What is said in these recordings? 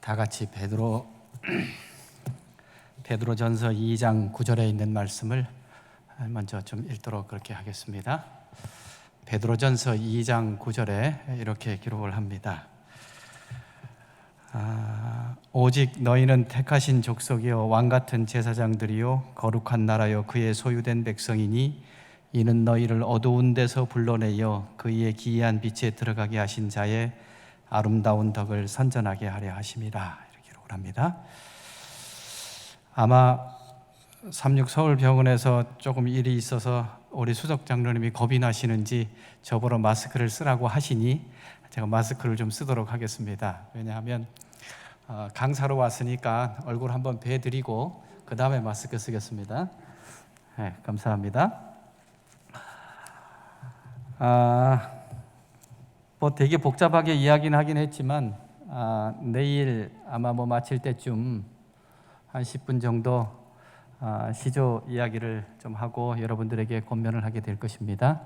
다 같이 베드로전서 2장 9절에 있는 말씀을 먼저 좀 읽도록 그렇게 하겠습니다. 베드로전서 2장 9절에 이렇게 기록을 합니다. 오직 너희는 택하신 족속이요 왕같은 제사장들이요 거룩한 나라요 그의 소유된 백성이니 이는 너희를 어두운 데서 불러내어 그의 기이한 빛에 들어가게 하신 자의 아름다운 덕을 선전하게 하려 하심이라, 이렇게 기록을 합니다. 아마 36 서울병원에서 조금 일이 있어서 우리 수석 장로님이 겁이 나시는지 저보러 마스크를 쓰라고 하시니 제가 마스크를 좀 쓰도록 하겠습니다. 왜냐하면 강사로 왔으니까 얼굴 한번 뵈드리고 그 다음에 마스크 쓰겠습니다. 네, 감사합니다. 뭐 되게 복잡하게 이야기는 하긴 했지만 내일 아마 마칠 때쯤 한 10분 정도 시조 이야기를 좀 하고 여러분들에게 권면을 하게 될 것입니다.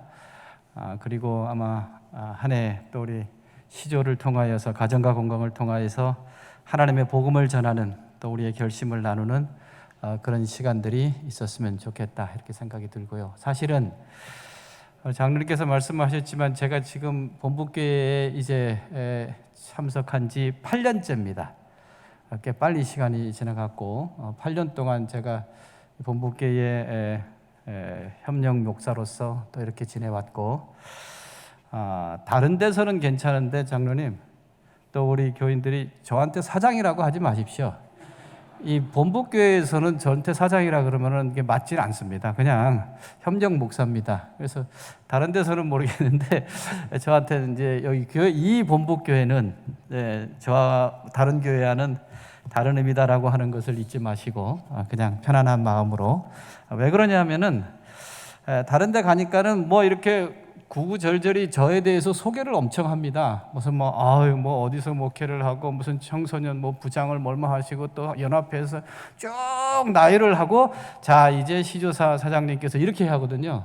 그리고 아마 한 해 또 우리 시조를 통하여서 가정과 건강을 통하여서 하나님의 복음을 전하는 또 우리의 결심을 나누는 그런 시간들이 있었으면 좋겠다, 이렇게 생각이 들고요. 사실은 장로님께서 말씀하셨지만 제가 지금 본부교회에 이제 참석한 지 8년째입니다. 꽤 빨리 시간이 지나갔고 8년 동안 제가 본부교회의 협력 목사로서 또 이렇게 지내왔고 다른 데서는 괜찮은데 장로님, 또 우리 교인들이 저한테 사장이라고 하지 마십시오. 이 본부교회에서는 저한테 사장이라 그러면은 이게 맞지는 않습니다. 그냥 협력 목사입니다. 그래서 다른 데서는 모르겠는데 저한테는 이제 여기 교회, 이 본부교회는 저와 다른 교회와는 다른 의미다라고 하는 것을 잊지 마시고 그냥 편안한 마음으로. 왜 그러냐면은 다른 데 가니까는 뭐 이렇게 구구절절히 저에 대해서 소개를 엄청 합니다. 무슨 어디서 목회를 하고 무슨 청소년 부장을 얼마 하시고 또 연합회에서 쭉 나열을 하고 자 이제 시조사 사장님께서 이렇게 하거든요.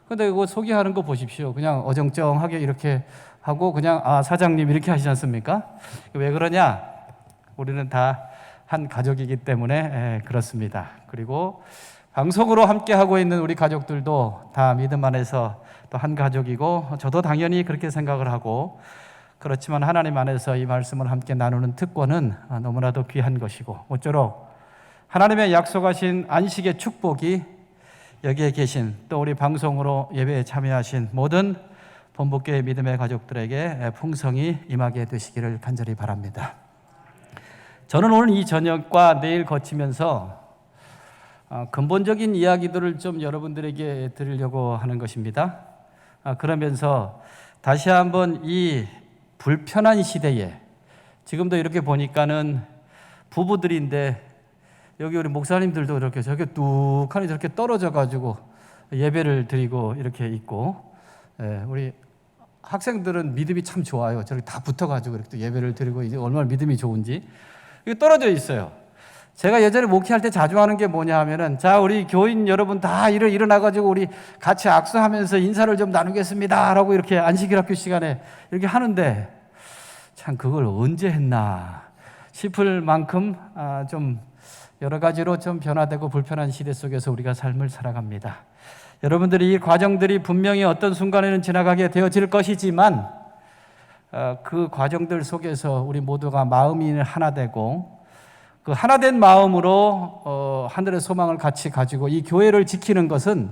근데 이거 소개하는 거 보십시오. 그냥 어정쩡하게 이렇게 하고 그냥 사장님 이렇게 하시지 않습니까? 왜 그러냐? 우리는 다 한 가족이기 때문에 그렇습니다. 그리고 방송으로 함께 하고 있는 우리 가족들도 다 믿음 안에서 또 한 가족이고 저도 당연히 그렇게 생각을 하고, 그렇지만 하나님 안에서 이 말씀을 함께 나누는 특권은 너무나도 귀한 것이고, 모쪼록 하나님의 약속하신 안식의 축복이 여기에 계신 또 우리 방송으로 예배에 참여하신 모든 본부교회 믿음의 가족들에게 풍성히 임하게 되시기를 간절히 바랍니다. 저는 오늘 이 저녁과 내일 거치면서 근본적인 이야기들을 좀 여러분들에게 드리려고 하는 것입니다. 그러면서 다시 한번 이 불편한 시대에, 지금도 이렇게 보니까는 부부들인데 여기 우리 목사님들도 이렇게 저렇게 뚝하니 저렇게 떨어져 가지고 예배를 드리고 이렇게 있고, 우리 학생들은 믿음이 참 좋아요. 저렇게 다 붙어 가지고 이렇게 예배를 드리고 이제 얼마나 믿음이 좋은지 이게 떨어져 있어요. 제가 예전에 목회할 때 자주 하는 게 뭐냐 하면은, 자, 우리 교인 여러분 다 일어나가지고 우리 같이 악수하면서 인사를 좀 나누겠습니다 라고 이렇게 안식일학교 시간에 이렇게 하는데, 참 그걸 언제 했나 싶을 만큼 좀 여러 가지로 좀 변화되고 불편한 시대 속에서 우리가 삶을 살아갑니다. 여러분들이 이 과정들이 분명히 어떤 순간에는 지나가게 되어질 것이지만 그 과정들 속에서 우리 모두가 마음이 하나 되고 그 하나된 마음으로 하늘의 소망을 같이 가지고 이 교회를 지키는 것은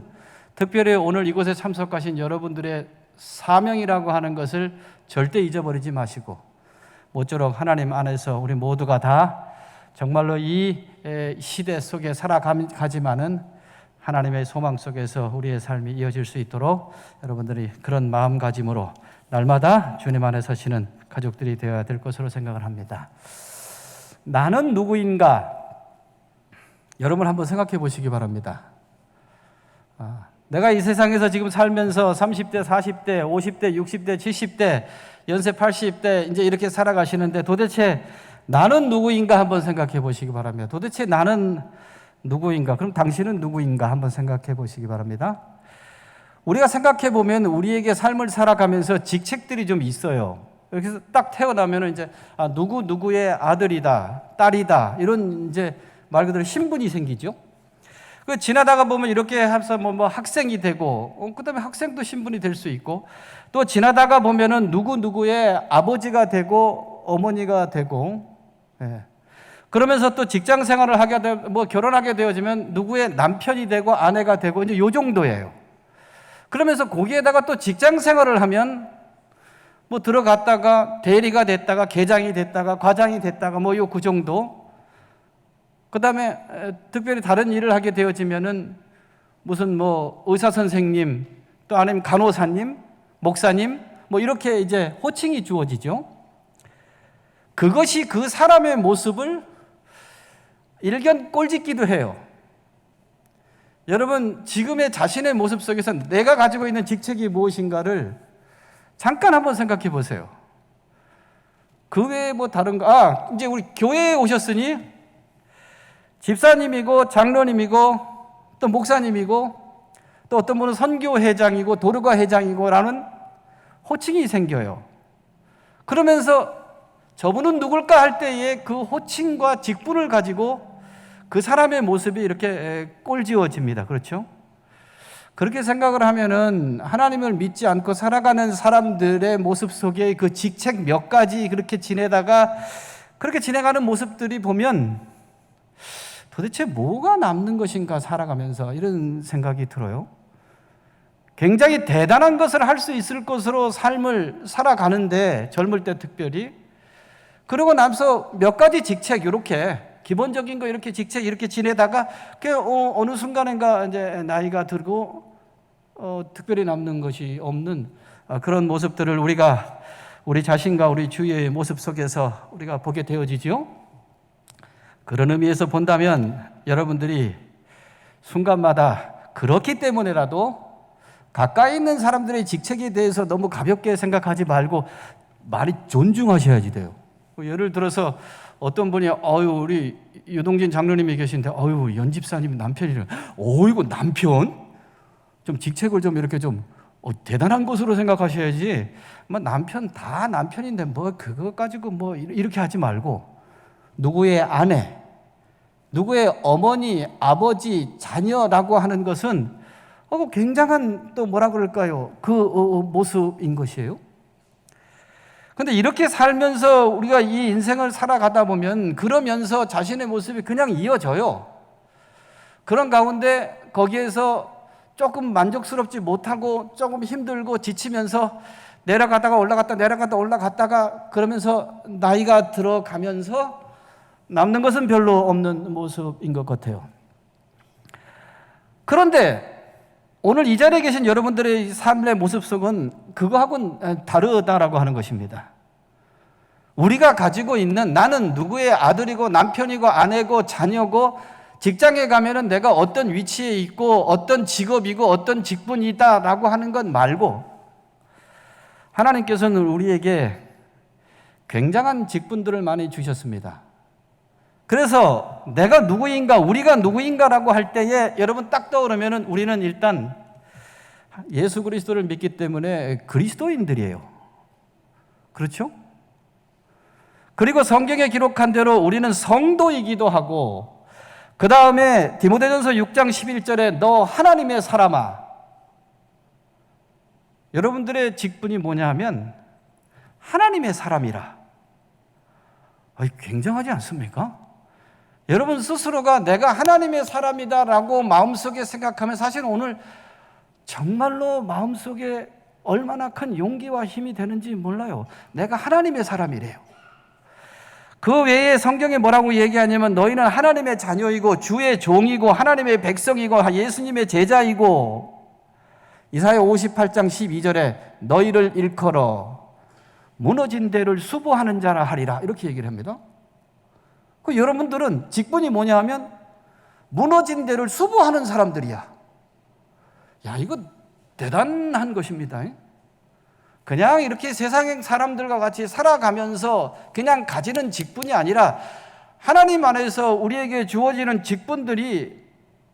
특별히 오늘 이곳에 참석하신 여러분들의 사명이라고 하는 것을 절대 잊어버리지 마시고, 모쪼록 하나님 안에서 우리 모두가 다 정말로 이 시대 속에 살아가지만은 하나님의 소망 속에서 우리의 삶이 이어질 수 있도록 여러분들이 그런 마음가짐으로 날마다 주님 안에 서시는 가족들이 되어야 될 것으로 생각을 합니다. 나는 누구인가? 여러분 한번 생각해 보시기 바랍니다. 내가 이 세상에서 지금 살면서 30대, 40대, 50대, 60대, 70대, 연세 80대 이제 이렇게 살아가시는데 도대체 나는 누구인가 한번 생각해 보시기 바랍니다. 도대체 나는 누구인가? 그럼 당신은 누구인가 한번 생각해 보시기 바랍니다. 우리가 생각해 보면 우리에게 삶을 살아가면서 직책들이 좀 있어요. 이렇게 해서 딱 태어나면은 이제 누구 누구의 아들이다, 딸이다 이런 이제 말 그대로 신분이 생기죠. 그 지나다가 보면 이렇게 해서 뭐 학생이 되고, 그다음에 학생도 신분이 될 수 있고, 또 지나다가 보면은 누구 누구의 아버지가 되고 어머니가 되고, 예. 그러면서 또 직장 생활을 하게 되, 뭐 결혼하게 되어지면 누구의 남편이 되고 아내가 되고 이제 요 정도예요. 그러면서 거기에다가 또 직장 생활을 하면 뭐 들어갔다가 대리가 됐다가 계장이 됐다가 과장이 됐다가 뭐 요 그 정도. 그다음에 특별히 다른 일을 하게 되어지면은 무슨 뭐 의사 선생님 또 아니면 간호사님, 목사님 뭐 이렇게 이제 호칭이 주어지죠. 그것이 그 사람의 모습을 일견 꼴짓기도 해요. 여러분, 지금의 자신의 모습 속에서 내가 가지고 있는 직책이 무엇인가를 잠깐 한번 생각해 보세요. 그 외에 뭐 다른 거, 이제 우리 교회에 오셨으니 집사님이고 장로님이고 또 목사님이고 또 어떤 분은 선교회장이고 도르가회장이고 라는 호칭이 생겨요. 그러면서 저분은 누굴까 할 때에 그 호칭과 직분을 가지고 그 사람의 모습이 이렇게 꼴지어집니다. 그렇죠? 그렇게 생각을 하면은 하나님을 믿지 않고 살아가는 사람들의 모습 속에 그 직책 몇 가지 그렇게 지내다가 그렇게 지내가는 모습들이 보면 도대체 뭐가 남는 것인가 살아가면서 이런 생각이 들어요. 굉장히 대단한 것을 할 수 있을 것으로 삶을 살아가는데 젊을 때 특별히 그러고 나서 몇 가지 직책 이렇게 기본적인 거 이렇게 직책 이렇게 지내다가 어느 순간인가 이제 나이가 들고 특별히 남는 것이 없는 그런 모습들을 우리가 우리 자신과 우리 주위의 모습 속에서 우리가 보게 되어지죠. 그런 의미에서 본다면 여러분들이 순간마다 그렇기 때문에라도 가까이 있는 사람들의 직책에 대해서 너무 가볍게 생각하지 말고 많이 존중하셔야지 돼요. 예를 들어서 어떤 분이 우리 유동진 장로님이 계신데 연집사님 남편이래. 이거 남편? 좀 직책을 좀 이렇게 좀 대단한 것으로 생각하셔야지. 뭐 남편 다 남편인데 뭐 그거 가지고 뭐 이렇게 하지 말고 누구의 아내, 누구의 어머니, 아버지, 자녀라고 하는 것은 굉장한 또 뭐라 그럴까요? 그 모습인 것이에요. 근데 이렇게 살면서 우리가 이 인생을 살아가다 보면 그러면서 자신의 모습이 그냥 이어져요. 그런 가운데 거기에서 조금 만족스럽지 못하고 조금 힘들고 지치면서 내려가다가 올라갔다가 그러면서 나이가 들어가면서 남는 것은 별로 없는 모습인 것 같아요. 그런데 오늘 이 자리에 계신 여러분들의 삶의 모습 속은 그거하고는 다르다라고 하는 것입니다. 우리가 가지고 있는 나는 누구의 아들이고 남편이고 아내고 자녀고 직장에 가면은 내가 어떤 위치에 있고 어떤 직업이고 어떤 직분이다라고 하는 것 말고 하나님께서는 우리에게 굉장한 직분들을 많이 주셨습니다. 그래서 내가 누구인가, 우리가 누구인가라고 할 때에 여러분 딱 떠오르면은 우리는 일단 예수 그리스도를 믿기 때문에 그리스도인들이에요. 그렇죠? 그리고 성경에 기록한 대로 우리는 성도이기도 하고 그 다음에 디모데전서 6장 11절에 너 하나님의 사람아. 여러분들의 직분이 뭐냐 하면 하나님의 사람이라. 굉장하지 않습니까? 여러분 스스로가 내가 하나님의 사람이다라고 마음속에 생각하면 사실 오늘 정말로 마음속에 얼마나 큰 용기와 힘이 되는지 몰라요. 내가 하나님의 사람이래요. 그 외에 성경에 뭐라고 얘기하냐면 너희는 하나님의 자녀이고 주의 종이고 하나님의 백성이고 예수님의 제자이고 이사야 58장 12절에 너희를 일컬어 무너진 데를 수보하는 자라 하리라 이렇게 얘기를 합니다. 그 여러분들은 직분이 뭐냐 하면 무너진 데를 수보하는 사람들이야. 야, 이거 대단한 것입니다. 그냥 이렇게 세상의 사람들과 같이 살아가면서 그냥 가지는 직분이 아니라 하나님 안에서 우리에게 주어지는 직분들이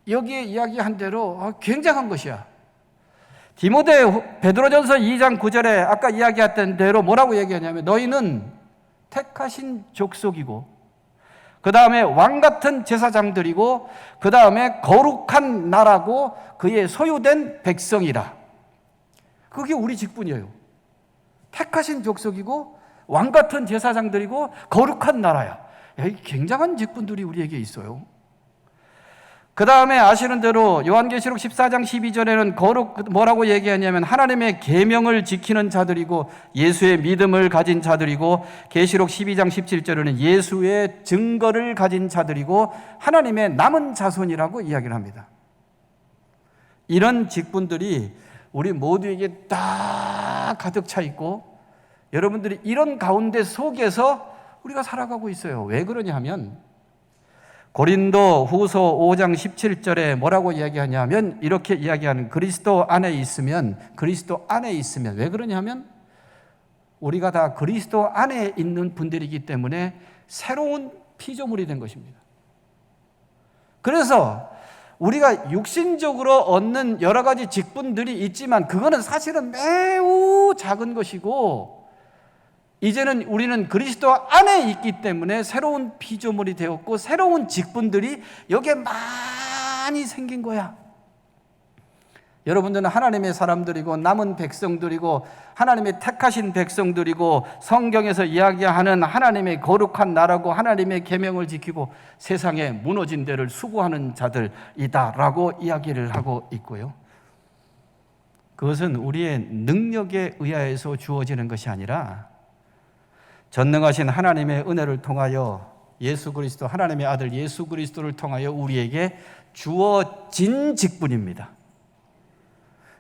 여기에 이야기한 대로 굉장한 것이야. 베드로전서 2장 9절에 아까 이야기했던 대로 뭐라고 얘기하냐면 너희는 택하신 족속이고 그 다음에 왕같은 제사장들이고 그 다음에 거룩한 나라고 그의 소유된 백성이라. 그게 우리 직분이에요. 택하신 족속이고 왕같은 제사장들이고 거룩한 나라야. 굉장한 직분들이 우리에게 있어요. 그 다음에 아시는 대로 요한계시록 14장 12절에는 뭐라고 얘기하냐면 하나님의 계명을 지키는 자들이고 예수의 믿음을 가진 자들이고, 계시록 12장 17절에는 예수의 증거를 가진 자들이고 하나님의 남은 자손이라고 이야기를 합니다. 이런 직분들이 우리 모두에게 딱 가득 차 있고 여러분들이 이런 가운데 속에서 우리가 살아가고 있어요. 왜 그러냐 하면 고린도 후서 5장 17절에 뭐라고 이야기하냐면 이렇게 이야기하는 그리스도 안에 있으면 왜 그러냐면 우리가 다 그리스도 안에 있는 분들이기 때문에 새로운 피조물이 된 것입니다. 그래서 우리가 육신적으로 얻는 여러 가지 직분들이 있지만 그거는 사실은 매우 작은 것이고 이제는 우리는 그리스도 안에 있기 때문에 새로운 피조물이 되었고 새로운 직분들이 여기에 많이 생긴 거야. 여러분들은 하나님의 사람들이고 남은 백성들이고 하나님의 택하신 백성들이고 성경에서 이야기하는 하나님의 거룩한 나라고 하나님의 계명을 지키고 세상에 무너진 데를 수고하는 자들이다라고 이야기를 하고 있고요. 그것은 우리의 능력에 의하여서 주어지는 것이 아니라 전능하신 하나님의 은혜를 통하여 예수 그리스도, 하나님의 아들 예수 그리스도를 통하여 우리에게 주어진 직분입니다.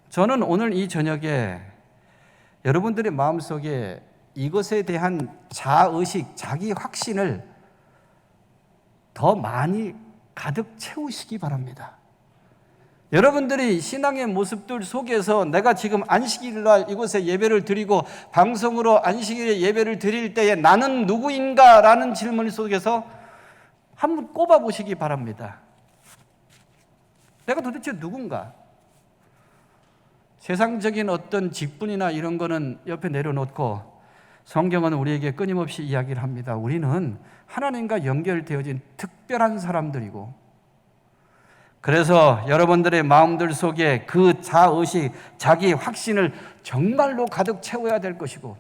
저는 오늘 이 저녁에 여러분들의 마음속에 이것에 대한 자의식, 자기 확신을 더 많이 가득 채우시기 바랍니다. 여러분들이 신앙의 모습들 속에서 내가 지금 안식일날 이곳에 예배를 드리고 방송으로 안식일에 예배를 드릴 때에 나는 누구인가? 라는 질문 속에서 한번 꼽아보시기 바랍니다. 내가 도대체 누군가? 세상적인 어떤 직분이나 이런 거는 옆에 내려놓고 성경은 우리에게 끊임없이 이야기를 합니다. 우리는 하나님과 연결되어진 특별한 사람들이고 그래서 여러분들의 마음들 속에 그 자의식, 자기 확신을 정말로 가득 채워야 될 것이고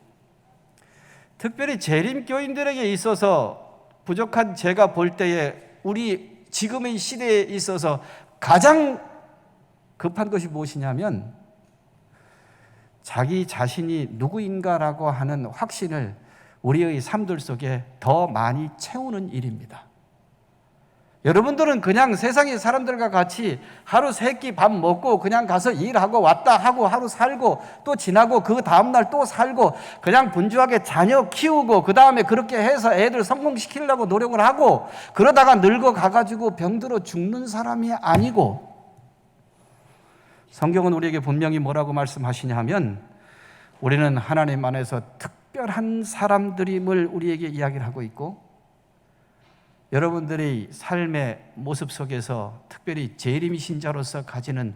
특별히 재림교인들에게 있어서 부족한 제가 볼 때에 우리 지금의 시대에 있어서 가장 급한 것이 무엇이냐면 자기 자신이 누구인가라고 하는 확신을 우리의 삶들 속에 더 많이 채우는 일입니다. 여러분들은 그냥 세상의 사람들과 같이 하루 세 끼 밥 먹고 그냥 가서 일하고 왔다 하고 하루 살고 또 지나고 그 다음날 또 살고 그냥 분주하게 자녀 키우고 그 다음에 그렇게 해서 애들 성공시키려고 노력을 하고 그러다가 늙어가가지고 병들어 죽는 사람이 아니고 성경은 우리에게 분명히 뭐라고 말씀하시냐 하면 우리는 하나님 안에서 특별한 사람들임을 우리에게 이야기를 하고 있고 여러분들의 삶의 모습 속에서 특별히 재림신자로서 가지는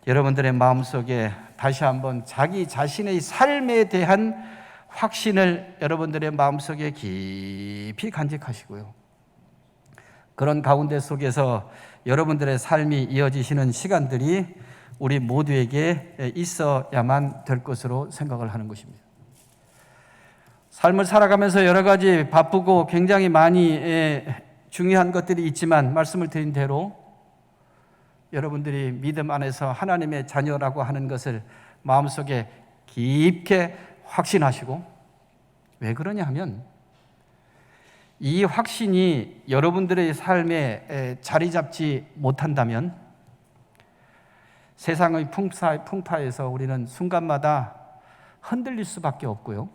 여러분들의 마음속에 다시 한번 자기 자신의 삶에 대한 확신을 여러분들의 마음속에 깊이 간직하시고요. 그런 가운데 속에서 여러분들의 삶이 이어지시는 시간들이 우리 모두에게 있어야만 될 것으로 생각을 하는 것입니다. 삶을 살아가면서 여러 가지 바쁘고 굉장히 많이 중요한 것들이 있지만 말씀을 드린 대로 여러분들이 믿음 안에서 하나님의 자녀라고 하는 것을 마음속에 깊게 확신하시고 왜 그러냐 하면 이 확신이 여러분들의 삶에 자리 잡지 못한다면 세상의 풍파에서 우리는 순간마다 흔들릴 수밖에 없고요.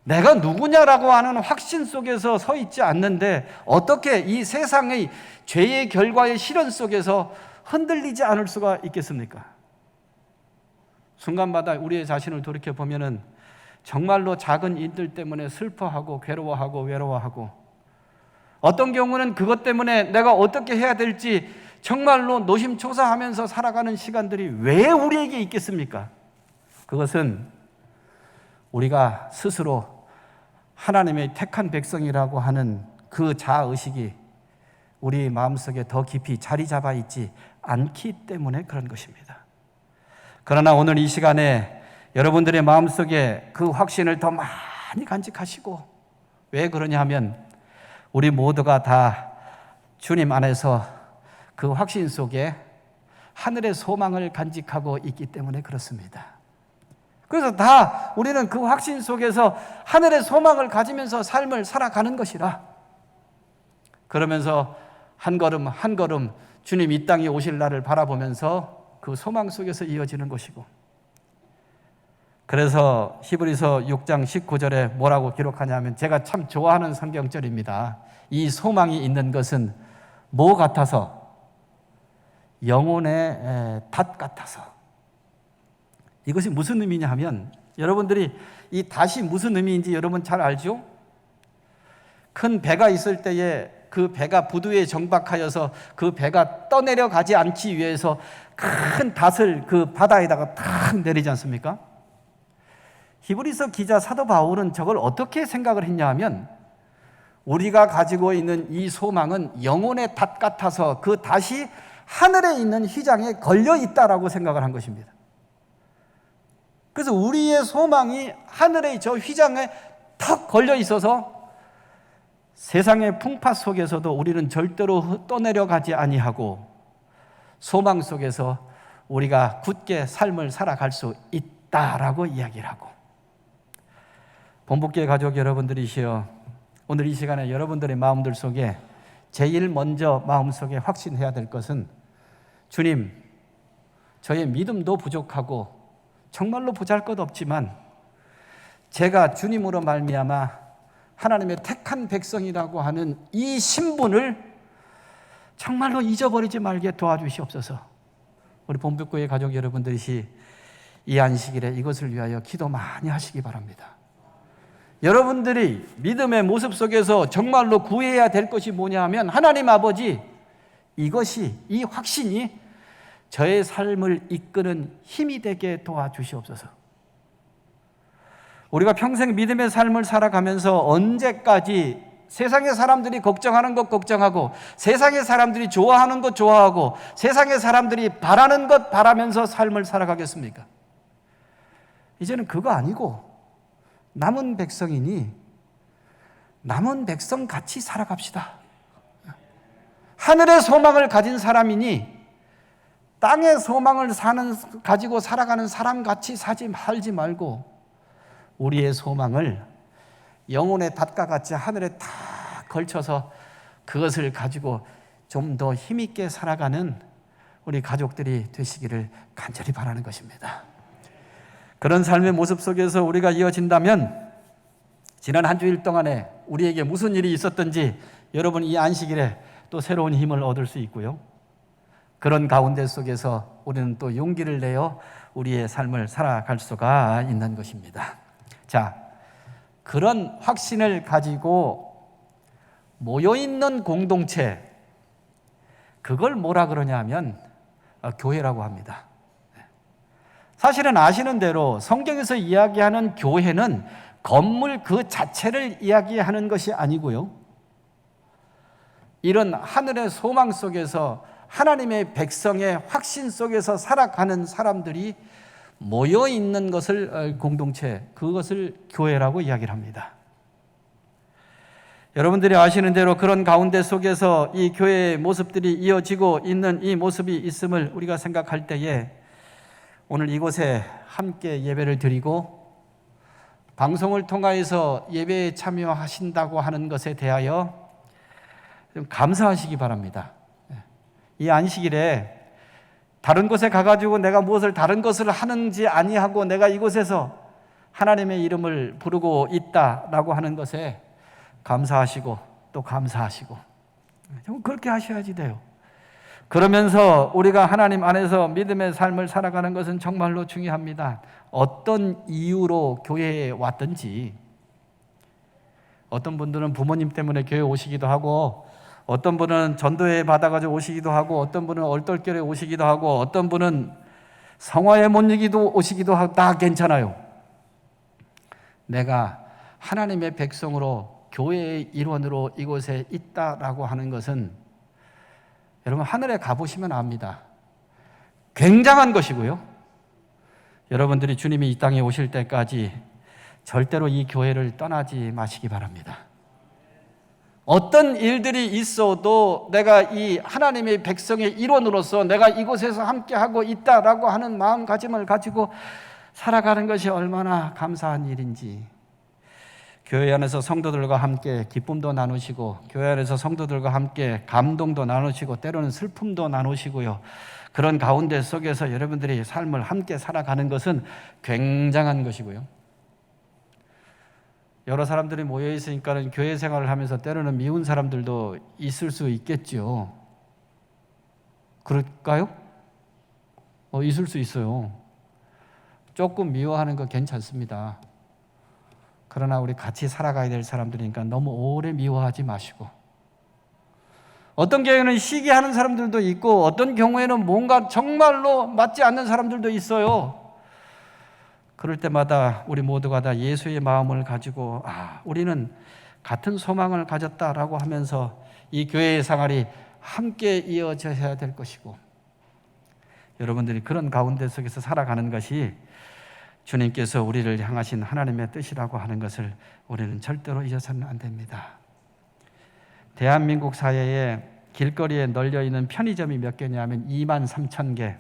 내가 누구냐라고 하는 확신 속에서 서 있지 않는데 어떻게 이 세상의 죄의 결과의 시련 속에서 흔들리지 않을 수가 있겠습니까? 순간마다 우리의 자신을 돌이켜보면 정말로 작은 일들 때문에 슬퍼하고 괴로워하고 외로워하고 어떤 경우는 그것 때문에 내가 어떻게 해야 될지 정말로 노심초사하면서 살아가는 시간들이 왜 우리에게 있겠습니까? 그것은 우리가 스스로 하나님의 택한 백성이라고 하는 그 자아의식이 우리 마음속에 더 깊이 자리 잡아 있지 않기 때문에 그런 것입니다. 그러나 오늘 이 시간에 여러분들의 마음속에 그 확신을 더 많이 간직하시고, 왜 그러냐 하면 우리 모두가 다 주님 안에서 그 확신 속에 하늘의 소망을 간직하고 있기 때문에 그렇습니다. 그래서 다 우리는 그 확신 속에서 하늘의 소망을 가지면서 삶을 살아가는 것이라, 그러면서 한 걸음 한 걸음 주님 이 땅에 오실 날을 바라보면서 그 소망 속에서 이어지는 것이고, 그래서 히브리서 6장 19절에 뭐라고 기록하냐면, 제가 참 좋아하는 성경절입니다. 이 소망이 있는 것은 뭐 같아서? 영혼의 닷 같아서. 이것이 무슨 의미냐 하면, 여러분들이 이 닷이 무슨 의미인지 여러분 잘 알죠? 큰 배가 있을 때에 그 배가 부두에 정박하여서 그 배가 떠내려가지 않기 위해서 큰 닷을 그 바다에다가 탁 내리지 않습니까? 히브리서 기자 사도 바울은 저걸 어떻게 생각을 했냐 하면, 우리가 가지고 있는 이 소망은 영혼의 닷 같아서 그 닷이 하늘에 있는 휘장에 걸려 있다라고 생각을 한 것입니다. 그래서 우리의 소망이 하늘의 저 휘장에 탁 걸려 있어서 세상의 풍파 속에서도 우리는 절대로 떠내려가지 아니하고 소망 속에서 우리가 굳게 삶을 살아갈 수 있다라고 이야기를 하고, 본복교회 가족 여러분들이시여, 오늘 이 시간에 여러분들의 마음들 속에 제일 먼저 마음속에 확신해야 될 것은, 주님, 저의 믿음도 부족하고 정말로 보잘것없지만 제가 주님으로 말미암아 하나님의 택한 백성이라고 하는 이 신분을 정말로 잊어버리지 말게 도와주시옵소서. 우리 본복교회 가족 여러분들이 이 안식일에 이것을 위하여 기도 많이 하시기 바랍니다. 여러분들이 믿음의 모습 속에서 정말로 구해야 될 것이 뭐냐 하면, 하나님 아버지, 이것이, 이 확신이 저의 삶을 이끄는 힘이 되게 도와주시옵소서. 우리가 평생 믿음의 삶을 살아가면서 언제까지 세상의 사람들이 걱정하는 것 걱정하고, 세상의 사람들이 좋아하는 것 좋아하고, 세상의 사람들이 바라는 것 바라면서 삶을 살아가겠습니까? 이제는 그거 아니고 남은 백성이니 남은 백성 같이 살아갑시다. 하늘의 소망을 가진 사람이니 땅의 소망을 가지고 살아가는 사람 같이 살지 말고, 우리의 소망을 영혼의 닷과 같이 하늘에 다 걸쳐서 그것을 가지고 좀 더 힘있게 살아가는 우리 가족들이 되시기를 간절히 바라는 것입니다. 그런 삶의 모습 속에서 우리가 이어진다면, 지난 한 주일 동안에 우리에게 무슨 일이 있었든지 여러분 이 안식일에 또 새로운 힘을 얻을 수 있고요, 그런 가운데 속에서 우리는 또 용기를 내어 우리의 삶을 살아갈 수가 있는 것입니다. 자, 그런 확신을 가지고 모여있는 공동체, 그걸 뭐라 그러냐 하면 교회라고 합니다. 사실은 아시는 대로 성경에서 이야기하는 교회는 건물 그 자체를 이야기하는 것이 아니고요, 이런 하늘의 소망 속에서 하나님의 백성의 확신 속에서 살아가는 사람들이 모여 있는 것을 공동체, 그것을 교회라고 이야기를 합니다. 여러분들이 아시는 대로 그런 가운데 속에서 이 교회의 모습들이 이어지고 있는 이 모습이 있음을 우리가 생각할 때에, 오늘 이곳에 함께 예배를 드리고 방송을 통하여서 예배에 참여하신다고 하는 것에 대하여 좀 감사하시기 바랍니다. 이 안식일에 다른 곳에 가가지고 내가 무엇을 다른 것을 하는지 아니하고 내가 이곳에서 하나님의 이름을 부르고 있다라고 하는 것에 감사하시고 또 감사하시고, 그렇게 하셔야지 돼요. 그러면서 우리가 하나님 안에서 믿음의 삶을 살아가는 것은 정말로 중요합니다. 어떤 이유로 교회에 왔든지, 어떤 분들은 부모님 때문에 교회 오시기도 하고, 어떤 분은 전도회 받아가지고 오시기도 하고, 어떤 분은 얼떨결에 오시기도 하고, 어떤 분은 성화에 못 이기도 오시기도 하고, 다 괜찮아요. 내가 하나님의 백성으로 교회의 일원으로 이곳에 있다라고 하는 것은 여러분 하늘에 가보시면 압니다. 굉장한 것이고요. 여러분들이 주님이 이 땅에 오실 때까지 절대로 이 교회를 떠나지 마시기 바랍니다. 어떤 일들이 있어도 내가 이 하나님의 백성의 일원으로서 내가 이곳에서 함께하고 있다라고 하는 마음가짐을 가지고 살아가는 것이 얼마나 감사한 일인지. 교회 안에서 성도들과 함께 기쁨도 나누시고, 교회 안에서 성도들과 함께 감동도 나누시고, 때로는 슬픔도 나누시고요. 그런 가운데 속에서 여러분들이 삶을 함께 살아가는 것은 굉장한 것이고요. 여러 사람들이 모여 있으니까 교회 생활을 하면서 때로는 미운 사람들도 있을 수 있겠죠. 그럴까요? 있을 수 있어요. 조금 미워하는 거 괜찮습니다. 그러나 우리 같이 살아가야 될 사람들이니까 너무 오래 미워하지 마시고, 어떤 경우에는 시기하는 사람들도 있고, 어떤 경우에는 뭔가 정말로 맞지 않는 사람들도 있어요. 그럴 때마다 우리 모두가 다 예수의 마음을 가지고 우리는 같은 소망을 가졌다라고 하면서 이 교회의 생활이 함께 이어져야 될 것이고, 여러분들이 그런 가운데 속에서 살아가는 것이 주님께서 우리를 향하신 하나님의 뜻이라고 하는 것을 우리는 절대로 잊어서는 안 됩니다. 대한민국 사회에 길거리에 널려있는 편의점이 몇 개냐면 23,000개,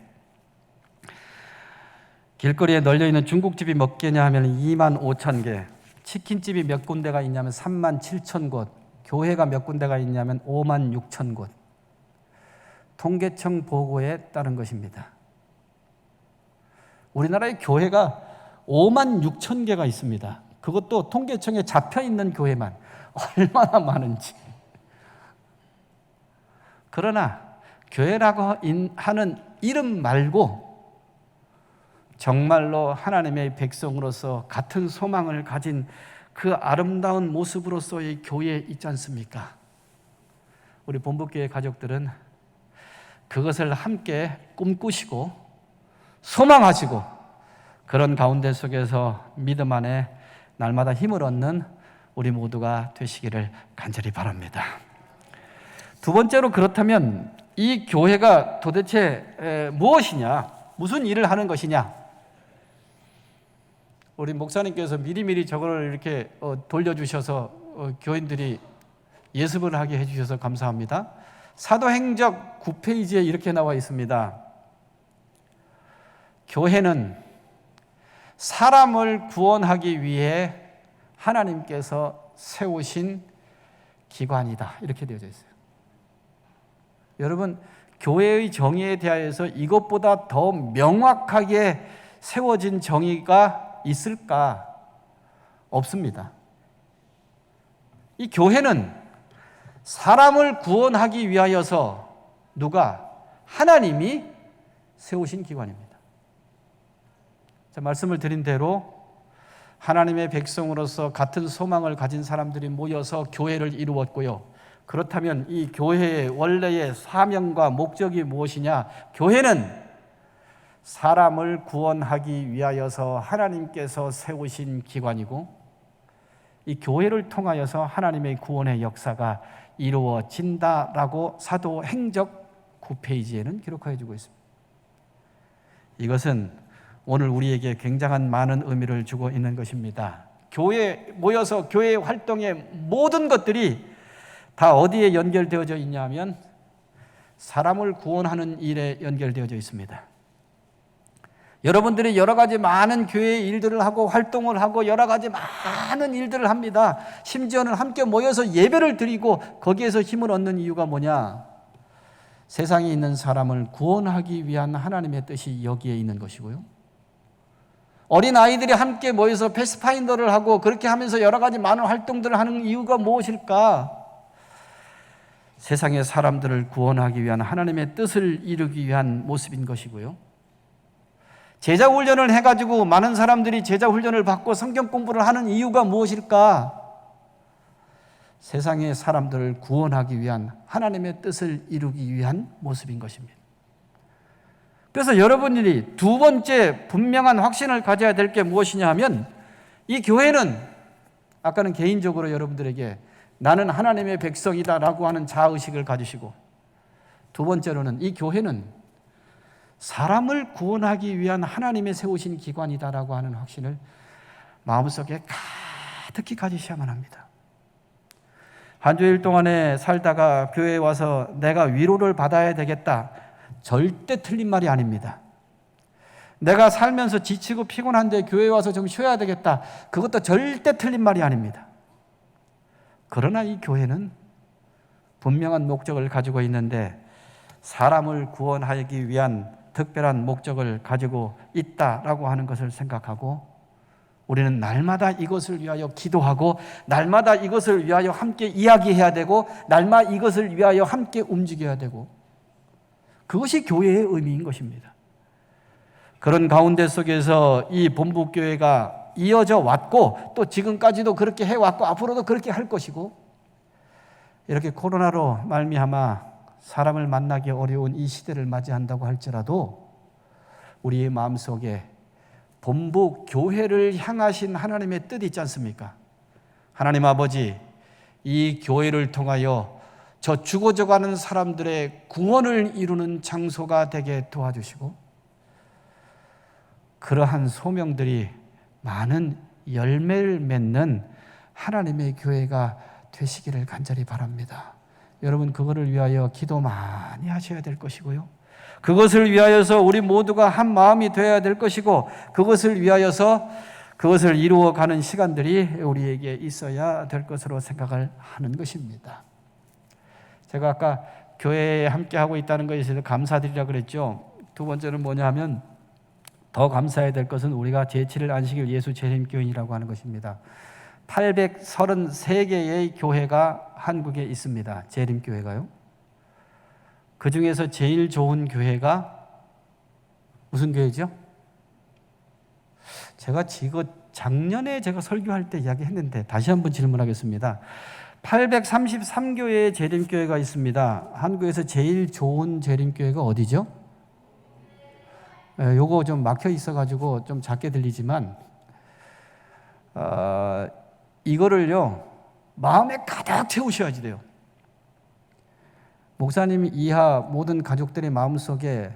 길거리에 널려있는 중국집이 몇 개냐 하면 25,000개, 치킨집이 몇 군데가 있냐면 37,000곳, 교회가 몇 군데가 있냐면 56,000곳. 통계청 보고에 따른 것입니다. 우리나라의 교회가 56,000개가 있습니다. 그것도 통계청에 잡혀있는 교회만 얼마나 많은지. 그러나 교회라고 하는 이름 말고 정말로 하나님의 백성으로서 같은 소망을 가진 그 아름다운 모습으로서의 교회 있지 않습니까? 우리 본부교회 가족들은 그것을 함께 꿈꾸시고 소망하시고 그런 가운데 속에서 믿음 안에 날마다 힘을 얻는 우리 모두가 되시기를 간절히 바랍니다. 두 번째로, 그렇다면 이 교회가 도대체 무엇이냐, 무슨 일을 하는 것이냐? 우리 목사님께서 미리미리 저거를 이렇게 돌려주셔서 교인들이 예습을 하게 해주셔서 감사합니다. 사도행적 9페이지에 이렇게 나와 있습니다. 교회는 사람을 구원하기 위해 하나님께서 세우신 기관이다, 이렇게 되어져 있어요. 여러분, 교회의 정의에 대하여서 이것보다 더 명확하게 세워진 정의가 있을까? 없습니다. 이 교회는 사람을 구원하기 위하여서 누가? 하나님이 세우신 기관입니다. 자, 말씀을 드린 대로 하나님의 백성으로서 같은 소망을 가진 사람들이 모여서 교회를 이루었고요. 그렇다면 이 교회의 원래의 사명과 목적이 무엇이냐? 교회는 사람을 구원하기 위하여서 하나님께서 세우신 기관이고, 이 교회를 통하여서 하나님의 구원의 역사가 이루어진다라고 사도행적 9페이지에는 기록하여 주고 있습니다. 이것은 오늘 우리에게 굉장한 많은 의미를 주고 있는 것입니다. 교회에 모여서 교회 활동의 모든 것들이 다 어디에 연결되어져 있냐면 사람을 구원하는 일에 연결되어져 있습니다. 여러분들이 여러 가지 많은 교회의 일들을 하고 활동을 하고 여러 가지 많은 일들을 합니다. 심지어는 함께 모여서 예배를 드리고 거기에서 힘을 얻는 이유가 뭐냐? 세상에 있는 사람을 구원하기 위한 하나님의 뜻이 여기에 있는 것이고요. 어린 아이들이 함께 모여서 패스파인더를 하고 그렇게 하면서 여러 가지 많은 활동들을 하는 이유가 무엇일까? 세상의 사람들을 구원하기 위한 하나님의 뜻을 이루기 위한 모습인 것이고요. 제자 훈련을 해가지고 많은 사람들이 제자 훈련을 받고 성경 공부를 하는 이유가 무엇일까? 세상의 사람들을 구원하기 위한 하나님의 뜻을 이루기 위한 모습인 것입니다. 그래서 여러분들이 두 번째 분명한 확신을 가져야 될 게 무엇이냐 하면, 이 교회는 아까는 개인적으로 여러분들에게 나는 하나님의 백성이다라고 하는 자아의식을 가지시고, 두 번째로는 이 교회는 사람을 구원하기 위한 하나님의 세우신 기관이다라고 하는 확신을 마음속에 가득히 가지셔야만 합니다. 한 주일 동안에 살다가 교회에 와서 내가 위로를 받아야 되겠다, 절대 틀린 말이 아닙니다. 내가 살면서 지치고 피곤한데 교회에 와서 좀 쉬어야 되겠다, 그것도 절대 틀린 말이 아닙니다. 그러나 이 교회는 분명한 목적을 가지고 있는데, 사람을 구원하기 위한 특별한 목적을 가지고 있다라고 하는 것을 생각하고, 우리는 날마다 이것을 위하여 기도하고, 날마다 이것을 위하여 함께 이야기해야 되고, 날마다 이것을 위하여 함께 움직여야 되고, 그것이 교회의 의미인 것입니다. 그런 가운데 속에서 이 본부교회가 이어져 왔고, 또 지금까지도 그렇게 해왔고, 앞으로도 그렇게 할 것이고, 이렇게 코로나로 말미암아 사람을 만나기 어려운 이 시대를 맞이한다고 할지라도 우리의 마음속에 본부교회를 향하신 하나님의 뜻이 있지 않습니까? 하나님 아버지, 이 교회를 통하여 저 죽어져가는 사람들의 구원을 이루는 장소가 되게 도와주시고, 그러한 소명들이 많은 열매를 맺는 하나님의 교회가 되시기를 간절히 바랍니다. 여러분, 그거를 위하여 기도 많이 하셔야 될 것이고요, 그것을 위하여서 우리 모두가 한 마음이 되어야 될 것이고, 그것을 위하여서 그것을 이루어가는 시간들이 우리에게 있어야 될 것으로 생각을 하는 것입니다. 제가 아까 교회에 함께하고 있다는 것에 대해서 감사드리라 그랬죠. 두 번째는 뭐냐 하면, 더 감사해야 될 것은 우리가 제7일 안식일 예수 재림교인이라고 하는 것입니다. 833개의 교회가 한국에 있습니다. 재림교회가요. 그 중에서 제일 좋은 교회가 무슨 교회죠? 제가 작년에 제가 설교할 때 이야기했는데 다시 한번 질문하겠습니다. 833교회의 재림교회가 있습니다. 한국에서 제일 좋은 재림교회가 어디죠? 요거 좀 막혀 있어가지고 좀 작게 들리지만, 이거를요 마음에 가득 채우셔야지 돼요. 목사님 이하 모든 가족들의 마음속에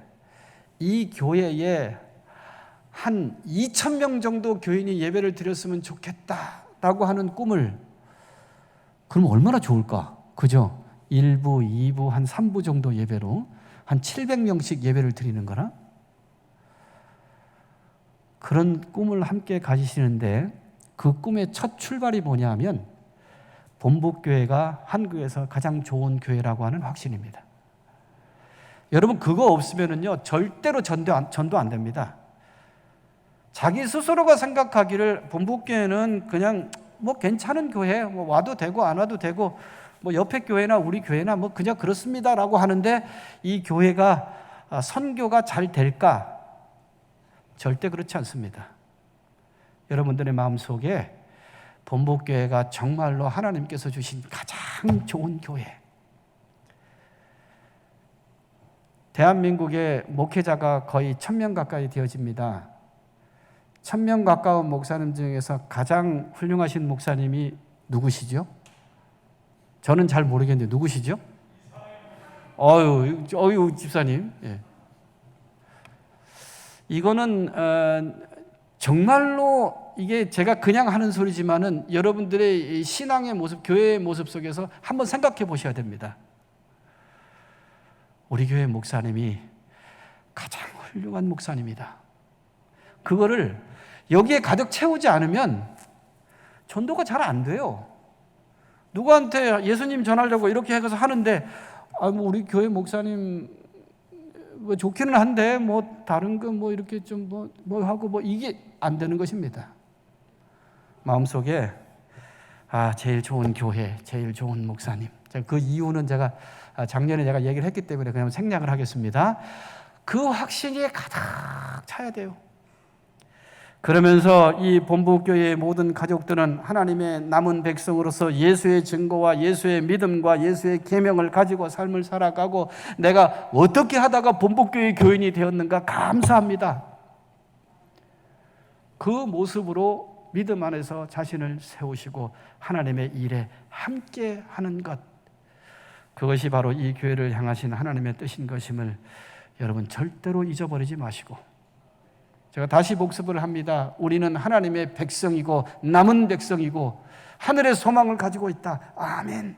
이 교회에 한 2,000명 정도 교인이 예배를 드렸으면 좋겠다라고 하는 꿈을, 그럼 얼마나 좋을까? 그죠? 1부, 2부, 한 3부 정도 예배로 한 700명씩 예배를 드리는 거나, 그런 꿈을 함께 가지시는데, 그 꿈의 첫 출발이 뭐냐 하면 본부교회가 한국에서 가장 좋은 교회라고 하는 확신입니다. 여러분, 그거 없으면은요 절대로 전도 안 됩니다. 자기 스스로가 생각하기를 본부교회는 그냥 뭐 괜찮은 교회, 뭐 와도 되고 안 와도 되고, 뭐 옆에 교회나 우리 교회나 뭐 그냥 그렇습니다라고 하는데, 이 교회가 선교가 잘 될까? 절대 그렇지 않습니다. 여러분들의 마음속에 본부교회가 정말로 하나님께서 주신 가장 좋은 교회, 대한민국의 목회자가 거의 1,000명 가까이 되어집니다. 1,000명 가까운 목사님 중에서 가장 훌륭하신 목사님이 누구시죠? 저는 잘 모르겠는데 누구시죠? 어유 집사님. 예. 이거는 정말로 이게 제가 그냥 하는 소리지만은 여러분들의 신앙의 모습, 교회의 모습 속에서 한번 생각해 보셔야 됩니다. 우리 교회 목사님이 가장 훌륭한 목사님이다. 그거를 여기에 가득 채우지 않으면 전도가 잘 안 돼요. 누구한테 예수님 전하려고 이렇게 해서 하는데, 뭐 우리 교회 목사님 뭐 좋기는 한데 뭐 다른 거 뭐 이렇게 좀 뭐 하고 뭐 이게 안 되는 것입니다. 마음속에 제일 좋은 교회, 제일 좋은 목사님. 그 이유는 제가 작년에 제가 얘기를 했기 때문에 그냥 생략을 하겠습니다. 그 확신이 가득 차야 돼요. 그러면서 이 본부교회의 모든 가족들은 하나님의 남은 백성으로서 예수의 증거와 예수의 믿음과 예수의 계명을 가지고 삶을 살아가고, 내가 어떻게 하다가 본부교회 교인이 되었는가 감사합니다. 그 모습으로 믿음 안에서 자신을 세우시고 하나님의 일에 함께 하는 것, 그것이 바로 이 교회를 향하신 하나님의 뜻인 것임을 여러분 절대로 잊어버리지 마시고, 제가 다시 복습을 합니다. 우리는 하나님의 백성이고 남은 백성이고 하늘의 소망을 가지고 있다. 아멘.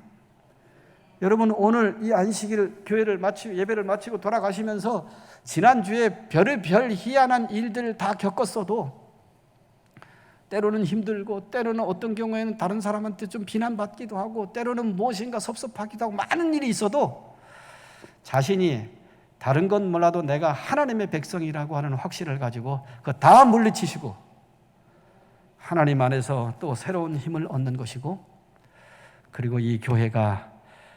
여러분, 오늘 이 안식일 교회를 마치고 예배를 마치고 돌아가시면서 지난주에 별의별 희한한 일들을 다 겪었어도, 때로는 힘들고 때로는 어떤 경우에는 다른 사람한테 좀 비난받기도 하고 때로는 무엇인가 섭섭하기도 하고 많은 일이 있어도, 자신이 다른 건 몰라도 내가 하나님의 백성이라고 하는 확신을 가지고 그거 다 물리치시고 하나님 안에서 또 새로운 힘을 얻는 것이고, 그리고 이 교회가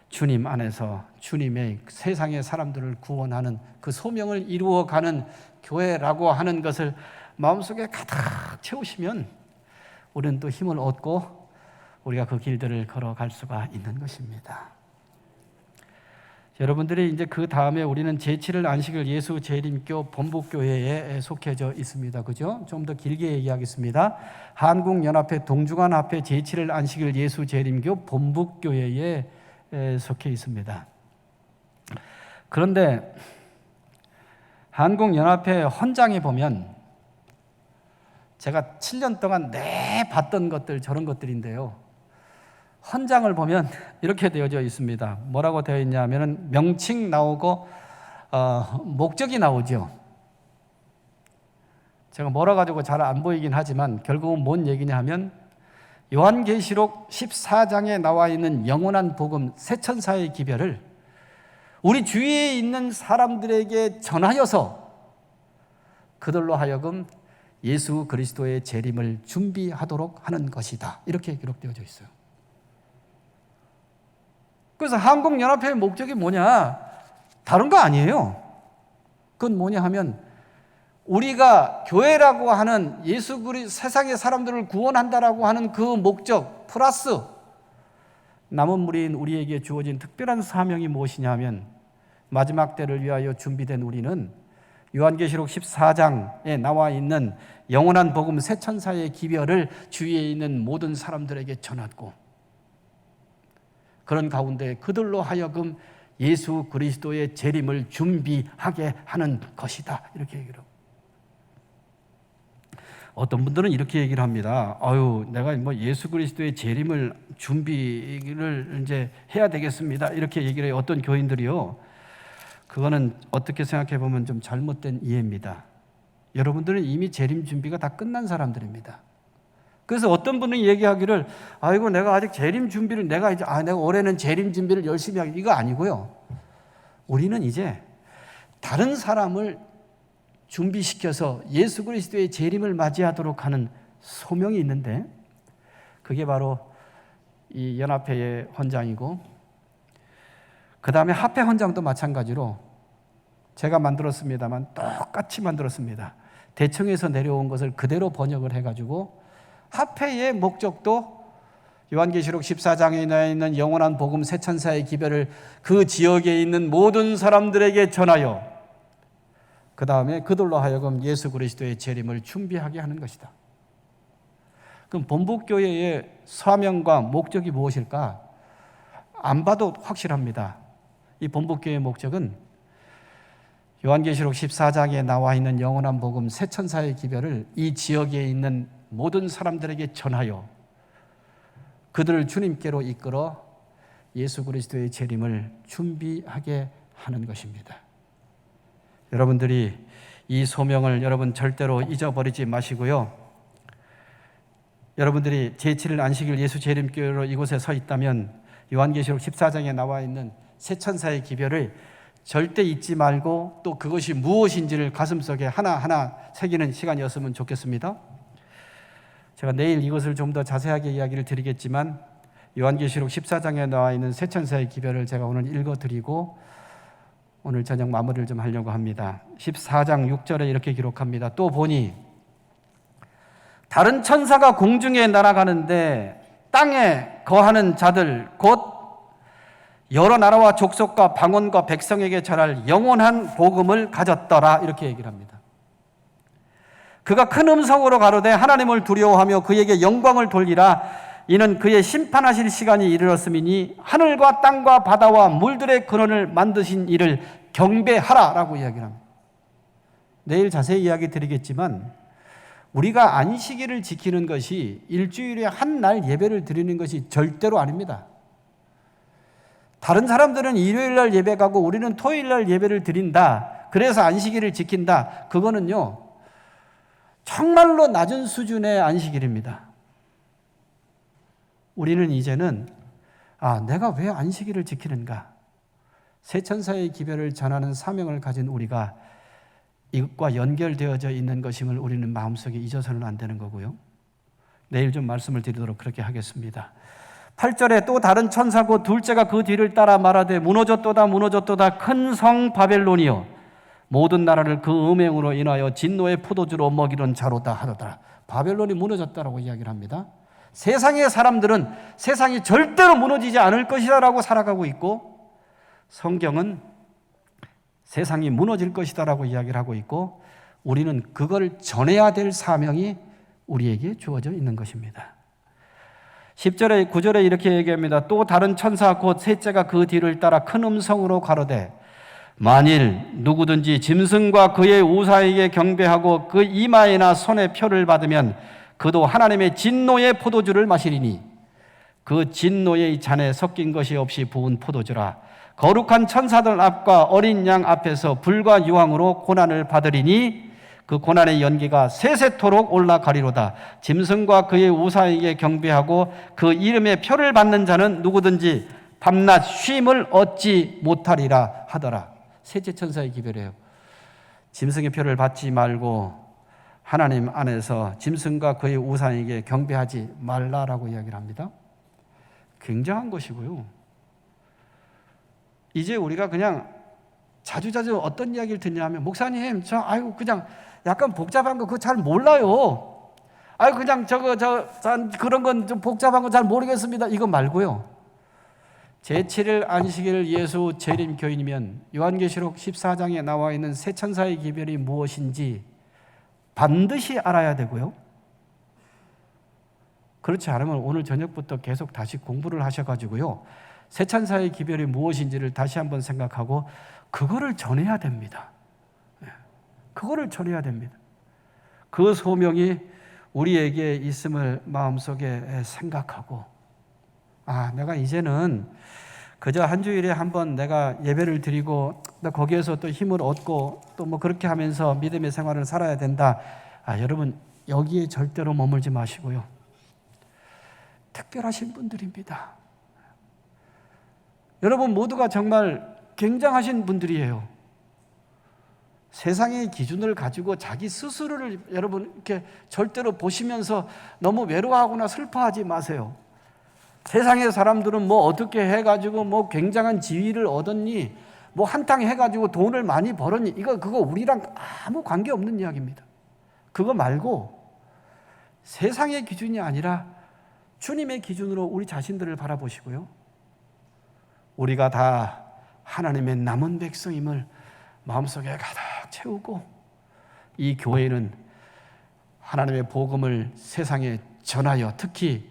주님 안에서 주님의 세상의 사람들을 구원하는 그 소명을 이루어가는 교회라고 하는 것을 마음속에 가득 채우시면 우리는 또 힘을 얻고 우리가 그 길들을 걸어갈 수가 있는 것입니다. 여러분들이 이제 그 다음에 우리는 제7일 안식일 예수 재림교 본부교회에 속해져 있습니다. 그죠? 좀 더 길게 얘기하겠습니다. 한국연합회 동중한 앞에 제7일 안식일 예수 재림교 본부교회에 속해 있습니다. 그런데 한국연합회 헌장에 보면 제가 7년 동안 봤던 것들, 저런 것들인데요. 헌장을 보면 이렇게 되어져 있습니다. 뭐라고 되어 있냐면 명칭 나오고 목적이 나오죠. 제가 멀어가지고 잘 안 보이긴 하지만 결국은 뭔 얘기냐 하면, 요한계시록 14장에 나와 있는 영원한 복음 세천사의 기별을 우리 주위에 있는 사람들에게 전하여서 그들로 하여금 예수 그리스도의 재림을 준비하도록 하는 것이다. 이렇게 기록되어져 있어요. 그래서 한국연합회의 목적이 뭐냐? 다른 거 아니에요. 그건 뭐냐 하면, 우리가 교회라고 하는 예수 그리스도 세상의 사람들을 구원한다라고 하는 그 목적 플러스 남은 무리인 우리에게 주어진 특별한 사명이 무엇이냐 하면, 마지막 때를 위하여 준비된 우리는 요한계시록 14장에 나와 있는 영원한 복음 세천사의 기별을 주위에 있는 모든 사람들에게 전하고, 그런 가운데 그들로 하여금 예수 그리스도의 재림을 준비하게 하는 것이다. 이렇게 얘기를 하고, 어떤 분들은 이렇게 얘기를 합니다. 내가 예수 그리스도의 재림을 준비를 이제 해야 되겠습니다. 이렇게 얘기를 해요. 어떤 교인들이요. 그거는 어떻게 생각해 보면 좀 잘못된 이해입니다. 여러분들은 이미 재림 준비가 다 끝난 사람들입니다. 그래서 어떤 분은 얘기하기를, 내가 아직 재림 준비를 내가 올해는 재림 준비를 열심히 하기, 이거 아니고요. 우리는 이제 다른 사람을 준비시켜서 예수 그리스도의 재림을 맞이하도록 하는 소명이 있는데, 그게 바로 이 연합회의 헌장이고, 그 다음에 합회 헌장도 마찬가지로 제가 만들었습니다만 똑같이 만들었습니다. 대청에서 내려온 것을 그대로 번역을 해가지고, 합회의 목적도 요한계시록 14장에 나와 있는 영원한 복음 세천사의 기별을 그 지역에 있는 모든 사람들에게 전하여 그 다음에 그들로 하여금 예수 그리스도의 재림을 준비하게 하는 것이다. 그럼 본부교회의 사명과 목적이 무엇일까? 안 봐도 확실합니다. 이 본부교회의 목적은 요한계시록 14장에 나와 있는 영원한 복음 세천사의 기별을 이 지역에 있는 모든 사람들에게 전하여 그들을 주님께로 이끌어 예수 그리스도의 재림을 준비하게 하는 것입니다. 여러분들이 이 소명을 여러분 절대로 잊어버리지 마시고요. 여러분들이 제7일 안식일 예수 재림교회로 이곳에 서 있다면 요한계시록 14장에 나와 있는 세천사의 기별을 절대 잊지 말고, 또 그것이 무엇인지를 가슴속에 하나하나 새기는 시간이었으면 좋겠습니다. 제가 내일 이것을 좀 더 자세하게 이야기를 드리겠지만, 요한계시록 14장에 나와 있는 세천사의 기별을 제가 오늘 읽어드리고 오늘 저녁 마무리를 좀 하려고 합니다. 14장 6절에 이렇게 기록합니다. 또 보니 다른 천사가 공중에 날아가는데 땅에 거하는 자들 곧 여러 나라와 족속과 방언과 백성에게 전할 영원한 복음을 가졌더라 이렇게 얘기를 합니다. 그가 큰 음성으로 가로되 하나님을 두려워하며 그에게 영광을 돌리라. 이는 그의 심판하실 시간이 이르렀음이니 하늘과 땅과 바다와 물들의 근원을 만드신 이를 경배하라 라고 이야기를 합니다. 내일 자세히 이야기 드리겠지만 우리가 안식일을 지키는 것이 일주일에 한 날 예배를 드리는 것이 절대로 아닙니다. 다른 사람들은 일요일 날 예배 가고 우리는 토요일 날 예배를 드린다. 그래서 안식일을 지킨다. 그거는요, 정말로 낮은 수준의 안식일입니다. 우리는 이제는 내가 왜 안식일을 지키는가? 세 천사의 기별을 전하는 사명을 가진 우리가 이것과 연결되어져 있는 것임을 우리는 마음속에 잊어서는 안 되는 거고요. 내일 좀 말씀을 드리도록 그렇게 하겠습니다. 8절에 또 다른 천사 곧 둘째가 그 뒤를 따라 말하되 무너졌도다 무너졌도다 큰 성 바벨론이여 모든 나라를 그 음행으로 인하여 진노의 포도주로 먹이던 자로다 하더라. 바벨론이 무너졌다라고 이야기를 합니다. 세상의 사람들은 세상이 절대로 무너지지 않을 것이다라고 살아가고 있고 성경은 세상이 무너질 것이다라고 이야기를 하고 있고 우리는 그걸 전해야 될 사명이 우리에게 주어져 있는 것입니다. 10절에 9절에 이렇게 얘기합니다. 또 다른 천사 곧 셋째가 그 뒤를 따라 큰 음성으로 가로되 만일 누구든지 짐승과 그의 우사에게 경배하고 그 이마에나 손에 표를 받으면 그도 하나님의 진노의 포도주를 마시리니 그 진노의 잔에 섞인 것이 없이 부은 포도주라. 거룩한 천사들 앞과 어린 양 앞에서 불과 유황으로 고난을 받으리니 그 고난의 연기가 세세토록 올라가리로다. 짐승과 그의 우사에게 경배하고 그 이름의 표를 받는 자는 누구든지 밤낮 쉼을 얻지 못하리라 하더라. 셋째 천사의 기별이에요. 짐승의 표를 받지 말고 하나님 안에서 짐승과 그의 우상에게 경배하지 말라라고 이야기를 합니다. 굉장한 것이고요. 이제 우리가 그냥 자주자주 어떤 이야기를 듣냐 하면 목사님 그냥 약간 복잡한 거 그거 잘 몰라요. 그냥 그런 건 좀 복잡한 거 잘 모르겠습니다. 이거 말고요. 제7일 안식일 예수 재림 교인이면 요한계시록 14장에 나와 있는 세 천사의 기별이 무엇인지 반드시 알아야 되고요. 그렇지 않으면 오늘 저녁부터 계속 다시 공부를 하셔가지고요. 세 천사의 기별이 무엇인지를 다시 한번 생각하고 그거를 전해야 됩니다. 그거를 전해야 됩니다. 그 소명이 우리에게 있음을 마음속에 생각하고 내가 이제는 그저 한 주일에 한번 내가 예배를 드리고 거기에서 또 힘을 얻고 또 뭐 그렇게 하면서 믿음의 생활을 살아야 된다. 여러분 여기에 절대로 머물지 마시고요. 특별하신 분들입니다. 여러분 모두가 정말 굉장하신 분들이에요. 세상의 기준을 가지고 자기 스스로를 여러분 이렇게 절대로 보시면서 너무 외로워하거나 슬퍼하지 마세요. 세상의 사람들은 뭐 어떻게 해가지고 뭐 굉장한 지위를 얻었니, 뭐 한탕 해가지고 돈을 많이 벌었니, 그거 우리랑 아무 관계없는 이야기입니다. 그거 말고 세상의 기준이 아니라 주님의 기준으로 우리 자신들을 바라보시고요. 우리가 다 하나님의 남은 백성임을 마음속에 가득 채우고 이 교회는 하나님의 복음을 세상에 전하여 특히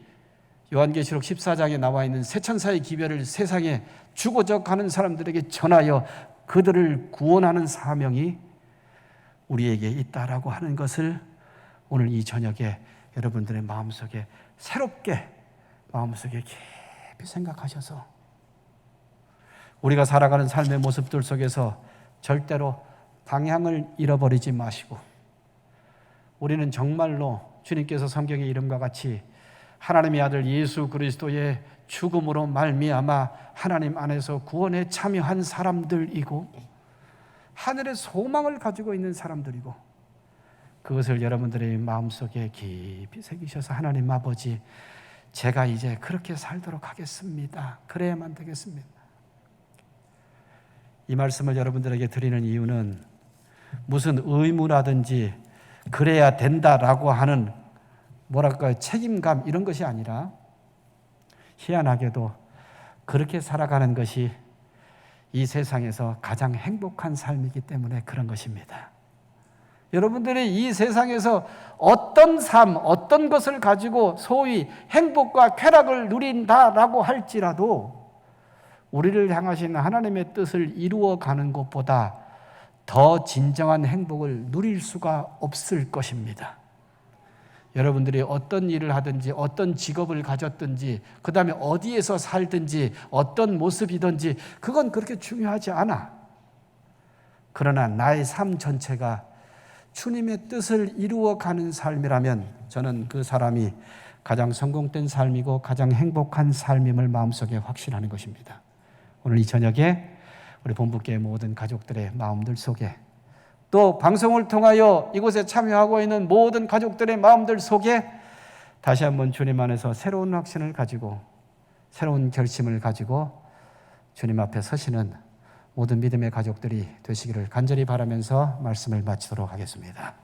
요한계시록 14장에 나와 있는 세 천사의 기별을 세상에 주고져 가는 사람들에게 전하여 그들을 구원하는 사명이 우리에게 있다라고 하는 것을 오늘 이 저녁에 여러분들의 마음속에 새롭게 마음속에 깊이 생각하셔서 우리가 살아가는 삶의 모습들 속에서 절대로 방향을 잃어버리지 마시고 우리는 정말로 주님께서 성경의 이름과 같이 하나님의 아들 예수 그리스도의 죽음으로 말미암아 하나님 안에서 구원에 참여한 사람들이고 하늘의 소망을 가지고 있는 사람들이고 그것을 여러분들의 마음속에 깊이 새기셔서 하나님 아버지 제가 이제 그렇게 살도록 하겠습니다. 그래야만 되겠습니다. 이 말씀을 여러분들에게 드리는 이유는 무슨 의무라든지 그래야 된다라고 하는 뭐랄까요, 책임감 이런 것이 아니라 희한하게도 그렇게 살아가는 것이 이 세상에서 가장 행복한 삶이기 때문에 그런 것입니다. 여러분들이 이 세상에서 어떤 삶, 어떤 것을 가지고 소위 행복과 쾌락을 누린다라고 할지라도 우리를 향하신 하나님의 뜻을 이루어가는 것보다 더 진정한 행복을 누릴 수가 없을 것입니다. 여러분들이 어떤 일을 하든지 어떤 직업을 가졌든지 그 다음에 어디에서 살든지 어떤 모습이든지 그건 그렇게 중요하지 않아. 그러나 나의 삶 전체가 주님의 뜻을 이루어가는 삶이라면 저는 그 사람이 가장 성공된 삶이고 가장 행복한 삶임을 마음속에 확신하는 것입니다. 오늘 이 저녁에 우리 본부교회 모든 가족들의 마음들 속에 또 방송을 통하여 이곳에 참여하고 있는 모든 가족들의 마음들 속에 다시 한번 주님 안에서 새로운 확신을 가지고 새로운 결심을 가지고 주님 앞에 서시는 모든 믿음의 가족들이 되시기를 간절히 바라면서 말씀을 마치도록 하겠습니다.